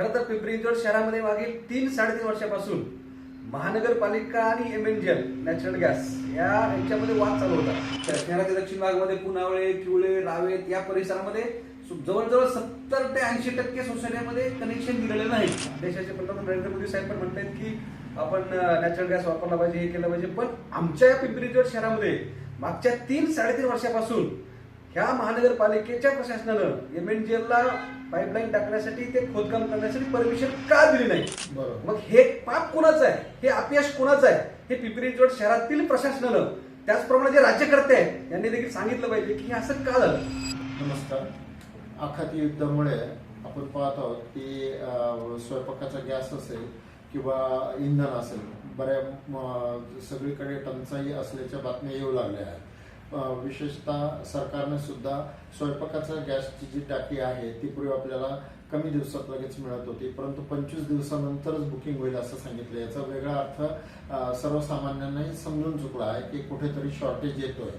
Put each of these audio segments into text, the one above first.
खरं तर पिंपरी चिंचवड शहरामध्ये मागील 3-3.5 वर्षापासून महानगरपालिका आणि एमएनजीएल नॅचरल गॅस यांच्यामध्ये वाद चालू होता. शहराच्या दक्षिण भागामध्ये पुनावळे, किवळे, रावेत या परिसरामध्ये जवळजवळ 70 ते 80% सोसायट्यामध्ये कनेक्शन दिलेले नाही. देशाचे पंतप्रधान नरेंद्र मोदी साहेब पण म्हणतात की आपण नॅचरल गॅस वापरला पाहिजे, हे केलं पाहिजे. पण आमच्या या पिंपरी चिंचवड शहरामध्ये मागच्या 3-3.5 वर्षापासून ह्या महानगरपालिकेच्या प्रशासनानं एमएनजीएलला पाईपलाईन टाकण्यासाठी ते खोदकाम करण्यासाठी परमिशन का दिली नाही? मग हे पाप कोणाचं आहे, हे अपयश कोणाचं आहे, हे पिंपरी चिंचवड शहरातील प्रशासनानं त्याचप्रमाणे जे राज्यकर्ते आहेत यांनी देखील सांगितलं पाहिजे की असं का झालं. नमस्कार. आखाती युद्धामुळे आपण पाहत आहोत की स्वयंपाकाचा गॅस असेल किंवा इंधन असेल, सगळीकडे टंचाई असल्याच्या बातम्या येऊ लागल्या आहेत. विशेषतः सरकारने सुद्धा स्वयंपाकाच्या गॅसची जी टाकी आहे ती पूर्वी आपल्याला कमी दिवसात लगेच मिळत होती, परंतु 25 दिवसानंतरच बुकिंग होईल असं सांगितलं. याचा वेगळा अर्थ सर्वसामान्यांनाही समजून चुकला आहे की कुठेतरी शॉर्टेज येतोय.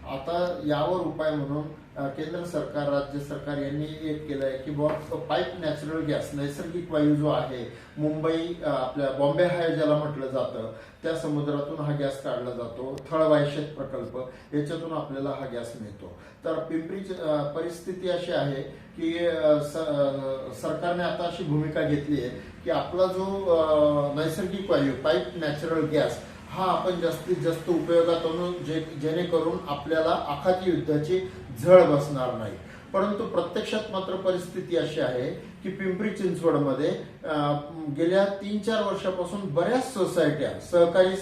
आता यावर उपाय म्हणून केंद्र सरकार, राज्य सरकार यांनी एक केलंय की पाईप नॅचरल गॅस, नैसर्गिक वायू जो आहे, मुंबई आपल्या बॉम्बे हाय ज्याला म्हटलं जातं, त्या समुद्रातून हा गॅस काढला जातो. थळवायशेत प्रकल्प याच्यातून आपल्याला हा गॅस मिळतो. तर पिंपरीची परिस्थिती अशी आहे की सरकारने आता अशी भूमिका घेतली आहे की आपला जो नैसर्गिक वायू पाईप नॅचरल गॅस हा आपण जास्तीत जास्त उपयोगात आणू, जेणेकरून आपल्याला आखाती युद्धाची झळ बसणार नाही. परंतु प्रत्यक्षात मात्र परिस्थिती अशी आहे की पिंपरी चिंचवडमध्ये गेल्या 3-4 वर्षापासून बऱ्याच सोसायट्या, सहकारी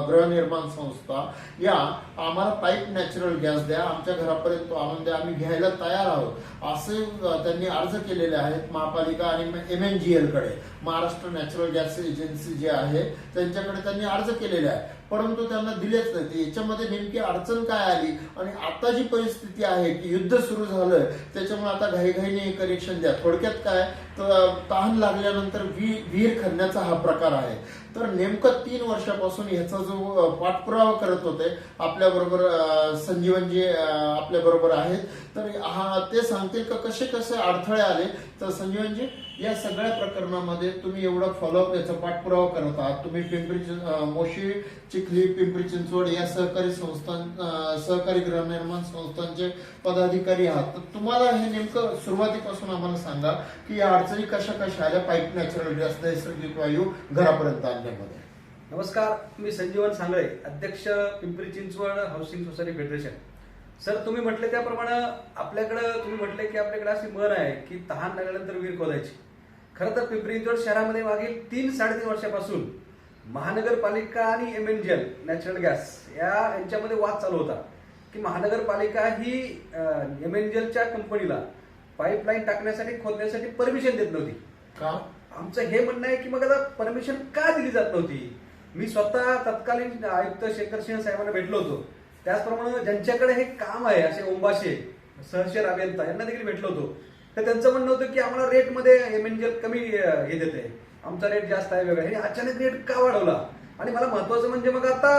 गृहनिर्माण संस्था या आम्हाला पाईप नॅचरल गॅस द्या, आमच्या घरापर्यंत आणून द्या, आम्ही घ्यायला तयार आहोत असे त्यांनी अर्ज केलेले आहेत महापालिका आणि एमएनजीएल कडे. महाराष्ट्र नॅचरल गॅस एजन्सी जे आहे त्यांच्याकडे त्यांनी अर्ज केलेले आहे, परंतु त्यांना दिलेच नाही. याच्यामध्ये नेमकी अडचण काय आली आणि आता जी परिस्थिती आहे की युद्ध सुरू झालं, त्याच्यामुळे आता घाईघाईने कनेक्शन द्या. थोडक्यात काय तर तहान लागल्यानंतर विहीर खणण्याचा हा प्रकार आहे. तर नेमकं 3 वर्षापासून ह्याचा जो पाठपुरावा करत होते आपल्याबरोबर संजीवनजी आपल्या बरोबर आहेत, तर ते सांगतील का कसे कसे अडथळे आले. तर संजीवनजी, या सगळ्या प्रकरणामध्ये तुम्ही एवढा फॉलोअप, याचा पाठपुरावा करत आहात. तुम्ही मोशी, चिखली, पिंपरी चिंचवड या सहकारी गृहनिर्माण संस्थांचे पदाधिकारी आहात. तर तुम्हाला हे नेमकं सुरुवातीपासून आम्हाला सांगा की या अडचणी कशा कशा आल्या पाईप नॅचरल गॅस, नैसर्गिक वायू घरापर्यंत आणण्यामध्ये. नमस्कार, मी संजीवन सांगळे, अध्यक्ष Pimpri Chinchwad housing society federation. Sir, तुम्ही म्हटले त्याप्रमाणे आपल्याकडे तुम्ही म्हटले की आपल्याकडे अशी म्हण आहे की तहान लागल्यानंतर विहीर खोदायची. खरं तर पिंपरी चिंचवड शहरामध्ये मागील 3-3.5 वर्षापासून महानगरपालिका आणि एमएनजीएल नॅचरल गॅस यांच्यामध्ये वाद चालू होता की महानगरपालिका ही एमएनजीएलच्या कंपनीला पाईपलाईन टाकण्यासाठी, खोदण्यासाठी परमिशन देत नव्हती. का? आमचं हे म्हणणं आहे की मग आता परमिशन का दिली जात नव्हती. मी स्वतः तत्कालीन आयुक्त शेखर सिंह साहेबांना भेटलो होतो. त्याचप्रमाणे ज्यांच्याकडे हे काम आहे असे ओंबाशे, सहशेर अभियंता यांना देखील भेटलो होतो. तर त्यांचं म्हणणं होतं की आम्हाला रेटमध्ये एमएनजीएल कमी हे देते, आमचा रेट जास्त आहे वेगळा. हे अचानक रेट का वाढवला? आणि मला महत्वाचं म्हणजे मग आता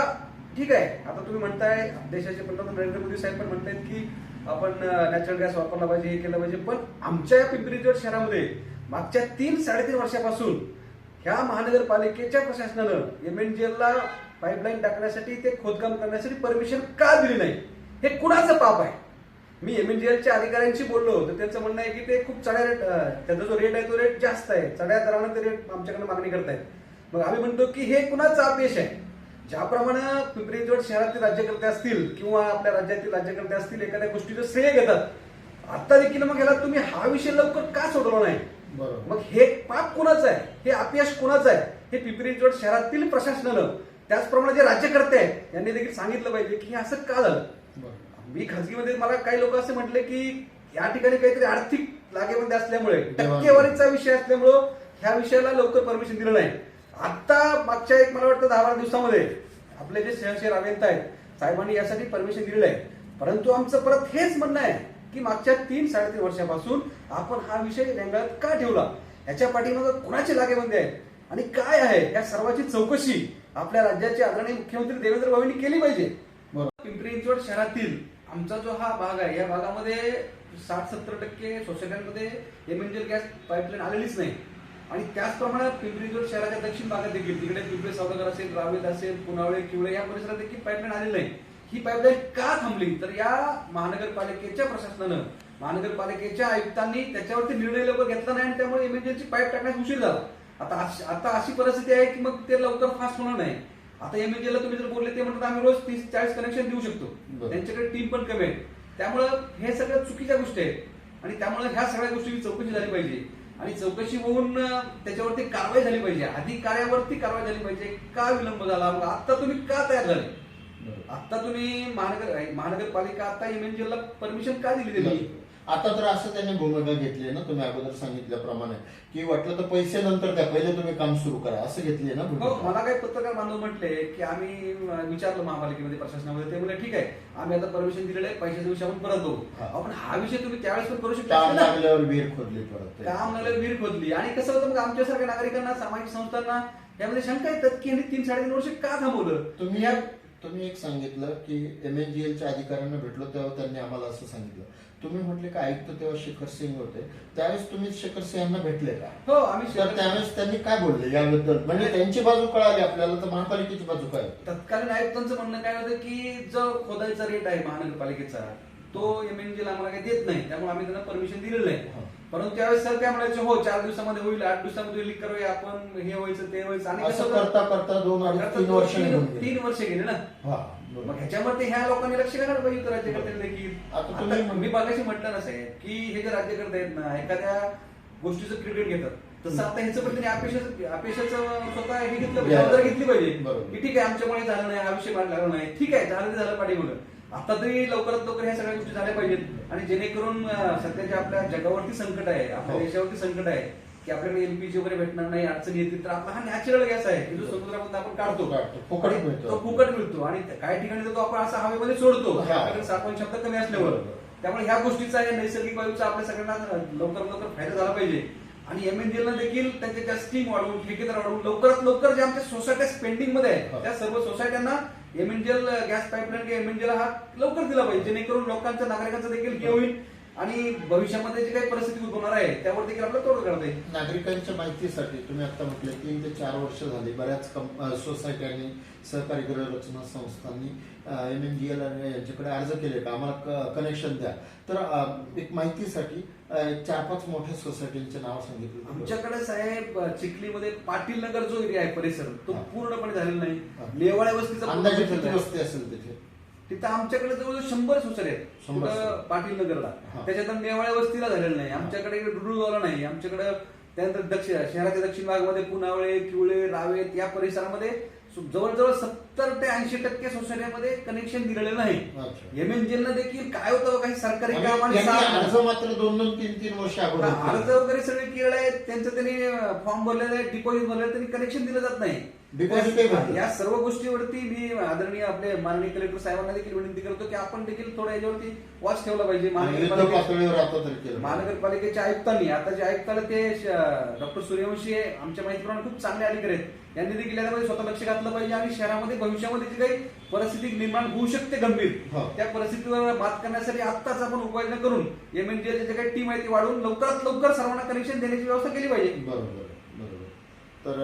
ठीक आहे, आता तुम्ही म्हणताय, देशाचे पंतप्रधान नरेंद्र मोदी साहेब पण म्हणतायत की आपण नॅचरल गॅस वापरला पाहिजे, हे केलं पाहिजे. पण आमच्या या पिंपरी चिंचवड शहरामध्ये मागच्या 3-3.5 वर्षापासून ह्या महानगरपालिकेच्या प्रशासनानं एमएनजीएलला पाईपलाईन टाकण्यासाठी ते खोदकाम करण्यासाठी परमिशन का दिली नाही? हे कुणाचं पाप आहे? मी एमएनजीएलच्या अधिकाऱ्यांशी बोललो तर त्यांचं म्हणणं आहे की ते खूप चढ्या रेट, त्याचा जो रेट आहे तो रेट जास्त आहे, चढ्या दरानं ते रेट आमच्याकडे मागणी करतायत. मग आम्ही म्हणतो की हे कुणाचा अपयश आहे? ज्याप्रमाणे पिंपरी चिंचवड शहरातील राज्यकर्ते असतील किंवा आपल्या राज्यातील राज्यकर्ते असतील एखाद्या गोष्टीचं श्रेय घेतात, आता देखील मग ह्याला तुम्ही हा विषय लवकर का सोडवला नाही? मग हे पाप कुणाचं आहे, हे अपयश कुणाचं आहे, हे पिंपरी चिंचवड शहरातील प्रशासनानं त्याचप्रमाणे जे राज्यकर्ते आहेत यांनी देखील सांगितलं पाहिजे की हे असं का झालं. मी खासगीमध्ये मला काही लोक असे म्हटले की या ठिकाणी काहीतरी आर्थिक लागेबंदी असल्यामुळे, टक्केवारीचा विषय असल्यामुळं ह्या विषयाला लवकर परमिशन दिलं नाही. आता मागच्या मला वाटतं 10-12 दिवसामध्ये आपले जे सहशेर अभियंता आहेत साहेबांनी यासाठी परमिशन दिलेलं आहे. परंतु आमचं परत हेच म्हणणं आहे की मागच्या 3-3.5 वर्षापासून आपण हा विषय रेंगाळत का ठेवला? याच्या पाठीमागे कुणाचे लागेबंदी आहेत आणि काय आहे, या सर्वाची चौकशी आपल्या राज्याचे आदरणीय मुख्यमंत्री देवेंद्र फडणवीस केली पाहिजे. पिंपरी चिंचवड शहरातील आमचा जो हा भाग आहे, या भागामध्ये 60-70% सोसायट्यांमध्ये एमएनजीएल गॅस पाईपलाईन आलेलीच नाही. आणि त्याचप्रमाणे पिंपरी चिंचवड शहराच्या दक्षिण भागात देखील तिकडे पिंपरी सौदागर असेल, रावेत असेल, पुनावळे, किवळे या परिसरात देखील पाईपलाईन आलेली नाही. ही पाईपलाईन का थांबली तर या महानगरपालिकेच्या प्रशासनानं, महानगरपालिकेच्या आयुक्तांनी त्याच्यावरती निर्णय लवकर घेतला नाही आणि त्यामुळे एमएनजीएलची पाईप टाकण्यास उशीर झाला. आता अशी परिस्थिती आहे की मग ते लवकर फास्ट होणार नाही. आता एमएनजीएलला तुम्ही जर बोलले ते म्हणतात आम्ही रोज 30-40 कनेक्शन देऊ शकतो, त्यांच्याकडे टीम पण कमी आहे. त्यामुळं हे सगळं चुकीच्या गोष्टी आहेत आणि त्यामुळे ह्या सगळ्या गोष्टीची चौकशी झाली पाहिजे आणि चौकशी होऊन त्याच्यावरती कारवाई झाली पाहिजे, अधिकाऱ्यावरती कारवाई झाली पाहिजे. का विलंब झाला, मग आता तुम्ही का तयार झाले? आता तुम्ही महानगरपालिका आता एमएनजीएलला परमिशन का दिली त्यांनी? आता तर असं त्यांनी भूमिका घेतली ना, तुम्ही अगोदर सांगितल्याप्रमाणे की वाटलं तर पैसे नंतर द्या, पहिले तुम्ही काम सुरू करा असं घेतली ना भूमिका. हो, मला काही पत्रकार बांधव म्हटले की आम्ही विचारलं महापालिकेमध्ये, प्रशासनामध्ये, ते म्हणजे ठीक आहे आम्ही आता परमिशन दिलेलं आहे, पैशाचा विषय आपण परत बघू. आपण हा विषय तुम्ही त्यावेळेस पण करू शकता. काम लागल्यावर विहीर खोदली, परत काम लागल्यावर विहीर खोदली आणि कसं होतं मग आमच्यासारख्या नागरिकांना, सामाजिक संस्थांना यामध्ये शंका येतात की यांनी 3-3.5 वर्ष का थांबवलं? तुम्ही एक सांगितलं की एमएनजीएलच्या अधिकाऱ्यांना भेटलो तेव्हा त्यांनी आम्हाला असं सांगितलं. तुम्ही म्हटले का आयुक्त तेव्हा शेखर सिंग होते, त्यावेळेस तुम्ही शेखर सिंगांना भेटले का? हो, आम्ही त्यावेळेस त्यांनी काय बोलले याबद्दल, म्हणजे त्यांची बाजू कळाली आपल्याला, तर महापालिकेची बाजू काय? तत्कालीन आयुक्तांचं म्हणणं काय होतं की जो खोदायचा रेट आहे महानगरपालिकेचा तो एमएनजीएल आम्हाला काही देत नाही, त्यामुळे आम्ही त्यांना परमिशन दिलेलं आहे. परंतु त्यावेळेस सर काय म्हणायचे, हो 4 दिवसामध्ये होईल, 8 दिवसामध्ये लीक करूया आपण, हे व्हायचं ते व्हायचं, आणि असं करता करता 2-3 वर्ष 3 वर्ष गेले ना. मग ह्याच्यामध्ये ह्या लोकांनी लक्ष घालायला पाहिजे होतं राज्यकर्त्यांनी देखील. आता मी मागाशी म्हटलं नसेल की हे जे राज्यकर्ते आहेत ना एखाद्या गोष्टीचं क्रेडिट घेतात, तसं आता ह्याचं पण त्यांनी अपेक्षाचं स्वतः हे घेतलं पाहिजे, जबाबदारी घेतली पाहिजे की ठीक आहे आमच्यामुळे झालं नाही, हा विषय लागला नाही, ठीक आहे झालं ते झालं पाठीमागं. आता तरी लवकरात लवकर ह्या सगळ्या गोष्टी झाल्या पाहिजेत आणि जेणेकरून सध्याच्या आपल्या जगावरती संकट आहे, आपल्या देशावरती संकट आहे की आपल्याकडे एलपीजी वगैरे भेटणार नाही, अडचणी येतील, तर आपला हा नॅचरल गॅस आहे की जो समुद्रामध्ये आपण काढतो, तो फुकट मिळतो आणि काही ठिकाणी तो आपण असा हवेमध्ये सोडतो, आपल्याकडे साठवण क्षमता कमी असल्यावर. त्यामुळे ह्या गोष्टीचा, या नैसर्गिक वायूचा आपल्या सगळ्यांना लवकर फायदा झाला पाहिजे आणि एमएनजीएलला देखील त्यांच्या ज्या स्कीम वाढवून, ठेकेदार वाढवून लवकरात लवकर ज्या आमच्या सोसायट्या स्पेंडिंग मध्ये आहे त्या सर्व सोसायट्यांना एमएनजीएल गॅस पाईपलाईन किंवा एमएनजीएल हा लवकर दिला पाहिजे, जेणेकरून लोकांच्या, नागरिकांचं देखील हे होईल आणि भविष्यामध्ये जी काही परिस्थिती उद्भवणार आहे त्यावर देखील आपल्याला तोड काढता येईल. नागरिकांच्या माहितीसाठी तुम्ही आता म्हटले 3 ते 4 वर्ष झाली बऱ्याच सोसायट्यांनी, सहकारी गृहरचना संस्थांनी एमएनजीएल यांच्याकडे अर्ज केले का आम्हाला कनेक्शन द्या, तर एक माहितीसाठी 4-5 मोठ्या सोसायटींचे नाव सांगितले. आमच्याकडे साहेब चिखलीमध्ये पाटील नगर जो एरिया आहे परिसर तो पूर्णपणे झालेला नाही. लेवाळे वस्तीचा अंदाजे किती वस्ती असेल तिथे? तिथं आमच्याकडे जवळ 100 सोसायटी आहेत पाटील नगरला, त्याच्यानंतर नेवाळे वस्तीला झालेलं नाही, आमच्याकडे डुडुळगावला नाही, आमच्याकडे त्यानंतर शहराच्या दक्षिण भागामध्ये पुनावळे, किवळे, रावेत या परिसरामध्ये जवळजवळ 70 ते 80% सोसायटीमध्ये कनेक्शन दिलेलं नाही. एमएनजीएल देखील काय होतं, काही सरकारी काम आणि अर्ज मात्र 2-3 वर्ष अर्ज वगैरे सगळे केलेले आहेत, त्यांचं त्यांनी फॉर्म भरलेले आहे, डिपॉझिट भरलेलं, त्यांनी कनेक्शन दिलं जात नाही. या सर्व गोष्टीवरती मी आदरणीय आपले माननीय कलेक्टर साहेबांना देखील विनंती करतो की आपण देखील थोडं याच्यावरती वॉच ठेवला पाहिजे. महानगरपालिकेच्या आयुक्तांनी, आता जे आयुक्ताला ते डॉक्टर सूर्यवंशी आमच्या माहितीप्रमाणे खूप चांगले अधिकारी आहेत, यांनी देखील यामध्ये स्वतः लक्ष घातलं पाहिजे आणि शहरामध्ये भविष्यामध्ये जी काही परिस्थिती निर्माण होऊ शकते गंभीर, त्या परिस्थितीवर मात करण्यासाठी आत्ताच आपण उपाययोजना करून एमएनजीएलची जे काही टीम आहे ती वाढवून लवकरात लवकर सर्वांना कनेक्शन देण्याची व्यवस्था केली पाहिजे. बरोबर. तर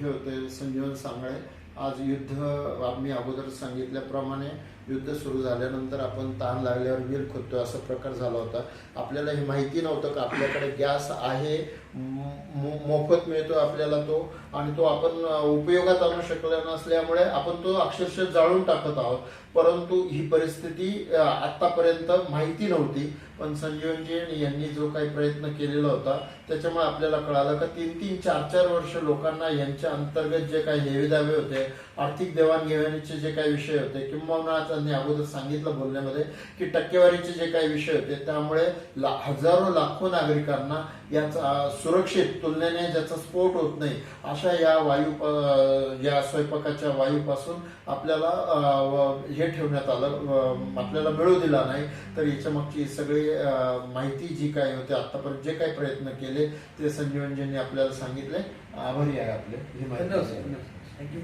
हे होते संजीवन सांगळे. आज युद्ध, आम्ही अगोदर सांगितल्याप्रमाणे युद्ध सुरू झाल्यानंतर आपण ताण लागल्यावर विहीर खोदतोय असा प्रकार झाला होता. आपल्याला हे माहिती नव्हतं का आपल्याकडे गॅस आहे, मोफत मिळतो आपल्याला तो, आणि तो आपण उपयोगात आणू शकला नसल्यामुळे आपण तो अक्षरशः जाळून टाकत आहोत. परंतु ही परिस्थिती आतापर्यंत माहिती नव्हती, पण संजीवनजी यांनी जो काही प्रयत्न केलेला होता त्याच्यामुळे आपल्याला कळालं का 3-3, 4-4 वर्ष लोकांना यांच्या अंतर्गत जे काही हेवेदावे होते, आर्थिक देवाणघेवाणीचे जे काही विषय होते, किंवा त्यांनी अगोदर सांगितलं बोलण्यामध्ये की टक्केवारीचे जे काही विषय होते, त्यामुळे हजारो लाखो नागरिकांना याचा सुरक्षित तुलनेने ज्याचा स्फोट होत नाही अशा या स्वयंपाकाच्या वायूपासून आपल्याला हे ठेवण्यात आलं, आपल्याला मिळू दिला नाही. तर याच्या मागची सगळी माहिती जी काही होती, आतापर्यंत जे काही प्रयत्न केले ते संजीवनजींनी आपल्याला सांगितले. आभारी आहे आपले ही माहिती. थँक्यू.